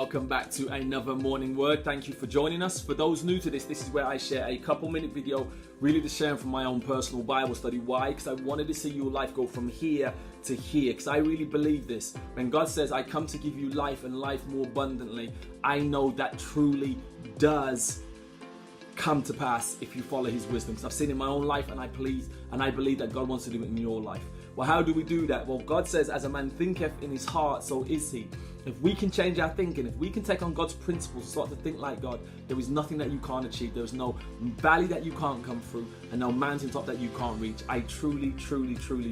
welcome back to another morning word. Thank you for joining us. For those new to this is where I share a couple-minute video, really just sharing from my own personal Bible study. Why? Because I wanted to see your life go from here to here. Because I really believe this. When God says, I come to give you life and life more abundantly, I know that truly does come to pass if you follow his wisdom. Because I've seen it in my own life, and I believe that God wants to do it in your life. Well, how do we do that? Well, God says, as a man thinketh in his heart, so is he. If we can change our thinking, if we can take on God's principles, start to think like God, there is nothing that you can't achieve. There is no valley that you can't come through, and no mountaintop that you can't reach. I truly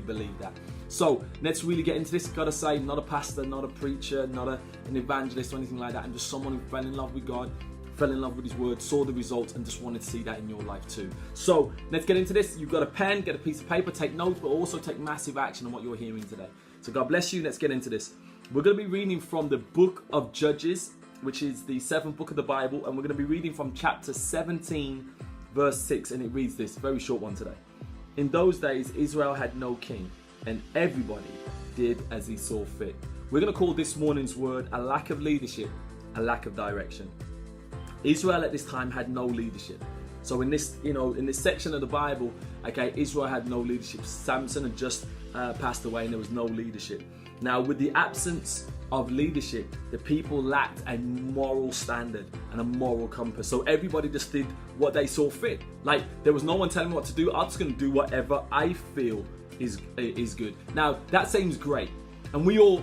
believe that. So let's really get into this. Gotta say, not a pastor, not a preacher, not an evangelist or anything like that. I'm just someone who fell in love with God, fell in love with his word, saw the results, and just wanted to see that in your life too. So let's get into this. You've got a pen, get a piece of paper, take notes, but also take massive action on what you're hearing today. So God bless you. Let's get into this. We're going to be reading from the book of Judges, which is the 7th book of the Bible, and we're going to be reading from chapter 17, verse 6, and it reads this, very short one today. In those days, Israel had no king, and everybody did as he saw fit. We're going to call this morning's word a lack of leadership, a lack of direction. Israel at this time had no leadership. So in this, in this section of the Bible, okay, Israel had no leadership. Samson had just passed away, and there was no leadership. Now, with the absence of leadership, the people lacked a moral standard and a moral compass. So everybody just did what they saw fit. Like, there was no one telling me what to do. I'm just going to do whatever I feel is good. Now, that seems great. And we all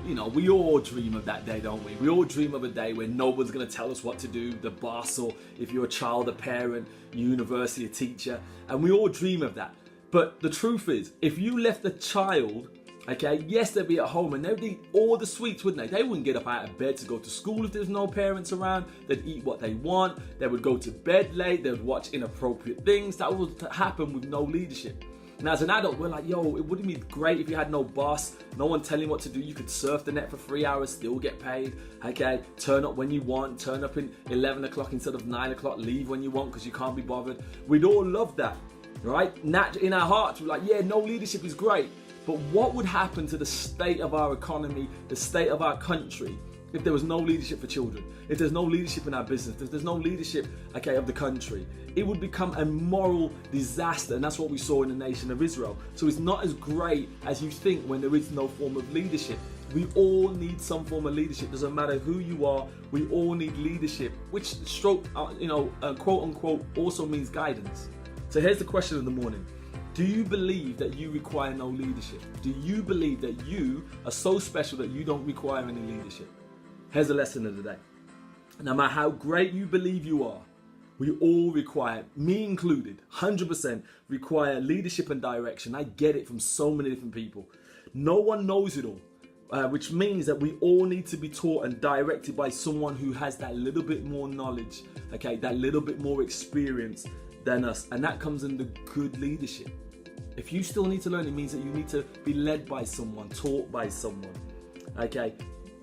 dream of that day, don't we? We all dream of a day where no one's going to tell us what to do, the boss, or if you're a child, a parent, university, a teacher. And we all dream of that. But the truth is, if you left a child, okay, yes, they'd be at home and they'd eat all the sweets, wouldn't they? They wouldn't get up out of bed to go to school if there's no parents around. They'd eat what they want. They would go to bed late. They would watch inappropriate things. That would happen with no leadership. And as an adult, we're like, yo, it wouldn't be great if you had no boss, no one telling you what to do. You could surf the net for 3 hours, still get paid, okay? Turn up when you want, turn up in 11 o'clock instead of 9 o'clock, leave when you want because you can't be bothered. We'd all love that, right? In our hearts, we're like, yeah, no leadership is great. But what would happen to the state of our economy, the state of our country, if there was no leadership for children, if there's no leadership in our business, if there's no leadership, okay, of the country? It would become a moral disaster, and that's what we saw in the nation of Israel. So it's not as great as you think when there is no form of leadership. We all need some form of leadership. Doesn't matter who you are, we all need leadership, which quote unquote, also means guidance. So here's the question of the morning. Do you believe that you require no leadership? Do you believe that you are so special that you don't require any leadership? Here's the lesson of the day. No matter how great you believe you are, we all require, me included, 100% require leadership and direction. I get it from so many different people. No one knows it all, which means that we all need to be taught and directed by someone who has that little bit more knowledge, okay, that little bit more experience than us. And that comes under good leadership. If you still need to learn, it means that you need to be led by someone, taught by someone, okay?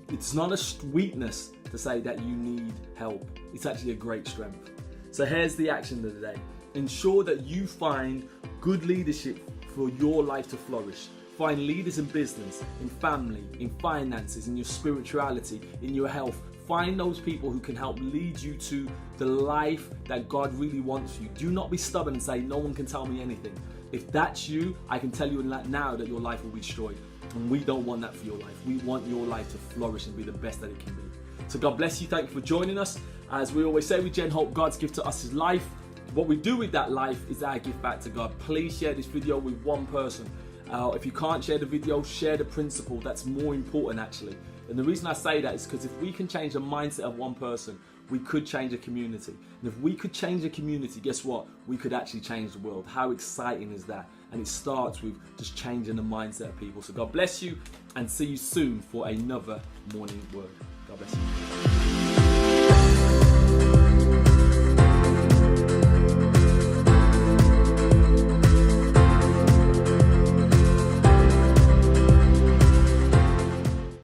It's not a weakness to say that you need help. It's actually a great strength. So here's the action of the day. Ensure that you find good leadership for your life to flourish. Find leaders in business, in family, in finances, in your spirituality, in your health. Find those people who can help lead you to the life that God really wants for you. Do not be stubborn and say, no one can tell me anything. If that's you, I can tell you now that your life will be destroyed. And we don't want that for your life. We want your life to flourish and be the best that it can be. So God bless you. Thank you for joining us. As we always say with Gen Hope, God's gift to us is life. What we do with that life is our gift back to God. Please share this video with one person. If you can't share the video, share the principle. That's more important actually. And the reason I say that is because if we can change the mindset of one person, we could change a community. And if we could change a community, guess what? We could actually change the world. How exciting is that? And it starts with just changing the mindset of people. So God bless you, and see you soon for another morning word. God bless you.